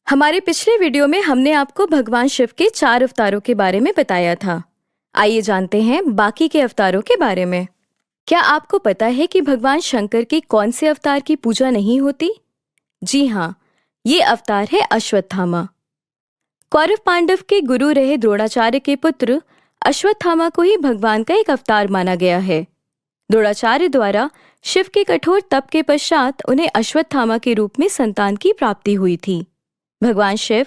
हमारे पिछले वीडियो में हमने आपको भगवान शिव के 4 अवतारों के बारे में बताया था। आइए जानते हैं बाकी के अवतारों के बारे में। क्या आपको पता है कि भगवान शंकर के कौन से अवतार की पूजा नहीं होती? जी हाँ, ये अवतार है अश्वत्थामा। कौरव पांडव के गुरु रहे द्रोणाचार्य के पुत्र अश्वत्थामा को ही भगवान का एक अवतार माना गया है। द्रोणाचार्य द्वारा शिव के कठोर तप के पश्चात उन्हें अश्वत्थामा के रूप में संतान की प्राप्ति हुई थी। भगवान शिव,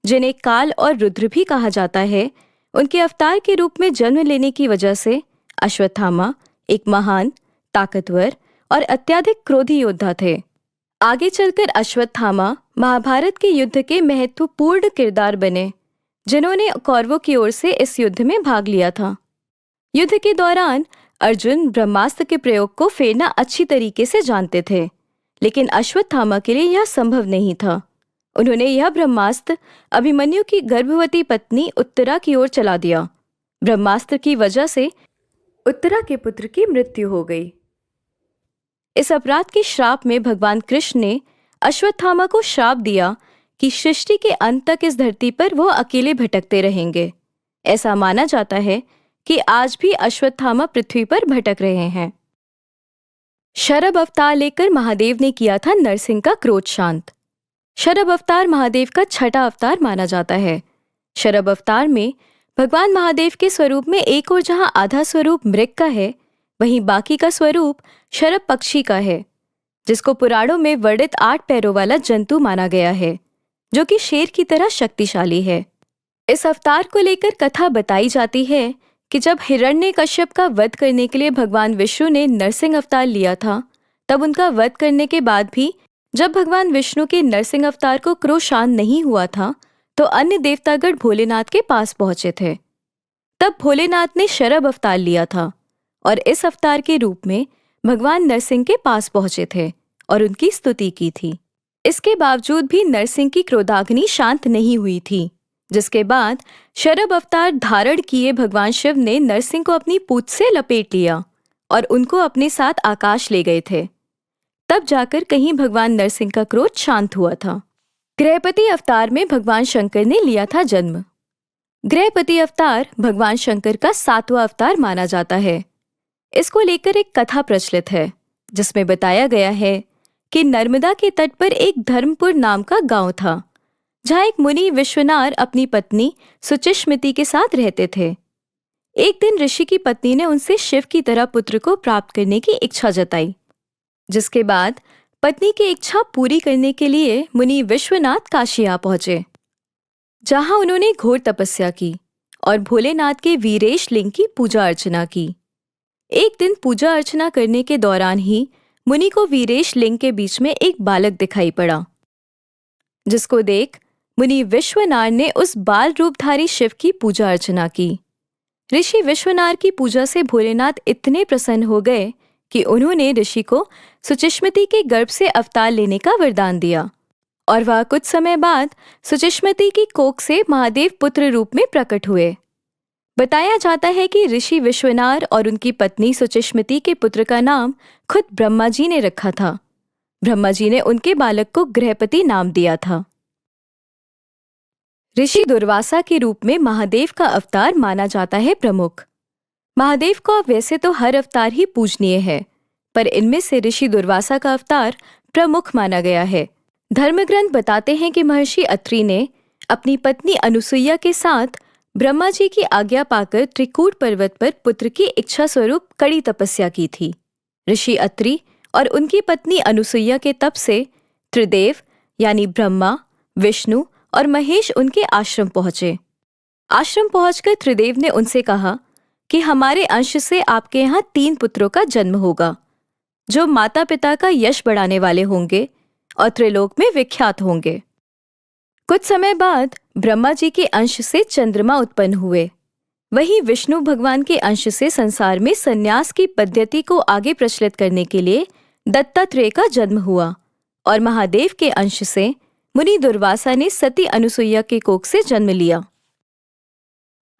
जिन्हें काल और रुद्र भी कहा जाता है, उनके अवतार के रूप में जन्म लेने की वजह से अश्वत्थामा एक महान, ताकतवर और अत्यधिक क्रोधी योद्धा थे। आगे चलकर अश्वत्थामा महाभारत के युद्ध के महत्वपूर्ण किरदार बने, जिन्होंने कौरवों की ओर से इस युद्ध में भाग लिया था। युद्ध के दौरान अर्जुन ब्रह्मास्त्र के प्रयोग को फेरना अच्छी तरीके से जानते थे, लेकिन अश्वत्थामा के लिए यह संभव नहीं था। उन्होंने यह ब्रह्मास्त्र अभिमन्यु की गर्भवती पत्नी उत्तरा की ओर चला दिया। ब्रह्मास्त्र की वजह से उत्तरा के पुत्र की मृत्यु हो गई। इस अपराध के श्राप में भगवान कृष्ण ने अश्वत्थामा को श्राप दिया कि सृष्टि के अंत तक इस धरती पर वो अकेले भटकते रहेंगे। ऐसा माना जाता है कि आज भी अश्वत्थामा पृथ्वी पर भटक रहे हैं। शरभ अवतार लेकर महादेव ने किया था नरसिंह का क्रोध शांत। शरभ अवतार महादेव का छठा अवतार माना जाता है। शरभ अवतार में भगवान महादेव के स्वरूप में एक और जहां आधा स्वरूप मृग का है, वहीं बाकी का स्वरूप शरभ पक्षी का है, जिसको पुराणों में वर्णित 8 पैरों वाला जंतु माना गया है, जो कि शेर की तरह शक्तिशाली है। इस अवतार को लेकर कथा बताई जाती है कि जब हिरण्यकश्यप का वध करने के लिए भगवान विष्णु ने नरसिंह अवतार लिया था, तब उनका वध करने के बाद भी जब भगवान विष्णु के नरसिंह अवतार को क्रोध शांत नहीं हुआ था, तो अन्य देवतागण भोलेनाथ के पास पहुंचे थे। तब भोलेनाथ ने शरभ अवतार लिया था और इस अवतार के रूप में भगवान नरसिंह के पास पहुंचे थे और उनकी स्तुति की थी। इसके बावजूद भी नरसिंह की क्रोधाग्नि शांत नहीं हुई थी, जिसके बाद शरभ अवतार धारण किए भगवान शिव ने नरसिंह को अपनी पूंछ से लपेट लिया और उनको अपने साथ आकाश ले गए थे। तब जाकर कहीं भगवान नरसिंह का क्रोध शांत हुआ था। गृहपति अवतार में भगवान शंकर ने लिया था जन्म। गृहपति अवतार भगवान शंकर का 7वां अवतार माना जाता है। इसको लेकर एक कथा प्रचलित है, जिसमें बताया गया है कि नर्मदा के तट पर एक धर्मपुर नाम का गांव था, जहां एक मुनि विश्वनार अपनी पत्नी सुचिस्मिति के साथ रहते थे। एक दिन ऋषि की पत्नी ने उनसे शिव की तरह पुत्र को प्राप्त करने की इच्छा जताई, जिसके बाद पत्नी की इच्छा पूरी करने के लिए मुनि विश्वनाथ काशी आ पहुंचे, जहां उन्होंने घोर तपस्या की और भोलेनाथ के वीरेश लिंग की पूजा अर्चना की। एक दिन पूजा अर्चना करने के दौरान ही मुनि को वीरेश लिंग के बीच में एक बालक दिखाई पड़ा, जिसको देख मुनि विश्वनार ने उस बाल रूपधारी शिव की पूजा अर्चना की। ऋषि विश्वनार की पूजा से भोलेनाथ इतने प्रसन्न हो गए कि उन्होंने ऋषि को सुचिस्मिति के गर्भ से अवतार लेने का वरदान दिया और वह कुछ समय बाद सुचिस्मिति की कोख से महादेव पुत्र रूप में प्रकट हुए। बताया जाता है कि ऋषि विश्वनार और उनकी पत्नी सुचिस्मिति के पुत्र का नाम खुद ब्रह्मा जी ने रखा था। ब्रह्मा जी ने उनके बालक को गृहपति नाम दिया था। ऋषि दुर्वासा के रूप में महादेव का अवतार माना जाता है प्रमुख। महादेव को वैसे तो हर अवतार ही पूजनीय है, पर इनमें से ऋषि दुर्वासा का अवतार प्रमुख माना गया है। धर्मग्रंथ बताते हैं कि महर्षि अत्रि ने अपनी पत्नी अनुसुईया के साथ ब्रह्मा जी की आज्ञा पाकर त्रिकूट पर्वत पर पुत्र की इच्छा स्वरूप कड़ी तपस्या की थी। ऋषि अत्रि और उनकी पत्नी अनुसुईया के तप से त्रिदेव यानी ब्रह्मा, विष्णु और महेश उनके आश्रम पहुंचे। आश्रम पहुंचकर त्रिदेव ने उनसे कहा कि हमारे अंश से आपके यहाँ 3 पुत्रों का जन्म होगा, जो माता पिता का यश बढ़ाने वाले होंगे और त्रिलोक में विख्यात होंगे। कुछ समय बाद ब्रह्मा जी के अंश से चंद्रमा उत्पन्न हुए। वहीं विष्णु भगवान के अंश से संसार में संन्यास की पद्धति को आगे प्रचलित करने के लिए दत्तात्रेय का जन्म हुआ और महादेव के अंश से मुनि दुर्वासा ने सती अनुसुईया के कोख से जन्म लिया।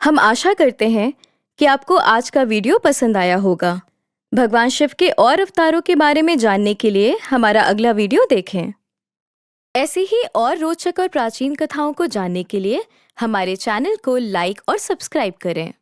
हम आशा करते हैं कि आपको आज का वीडियो पसंद आया होगा। भगवान शिव के और अवतारों के बारे में जानने के लिए हमारा अगला वीडियो देखें। ऐसी ही और रोचक और प्राचीन कथाओं को जानने के लिए हमारे चैनल को लाइक और सब्सक्राइब करें।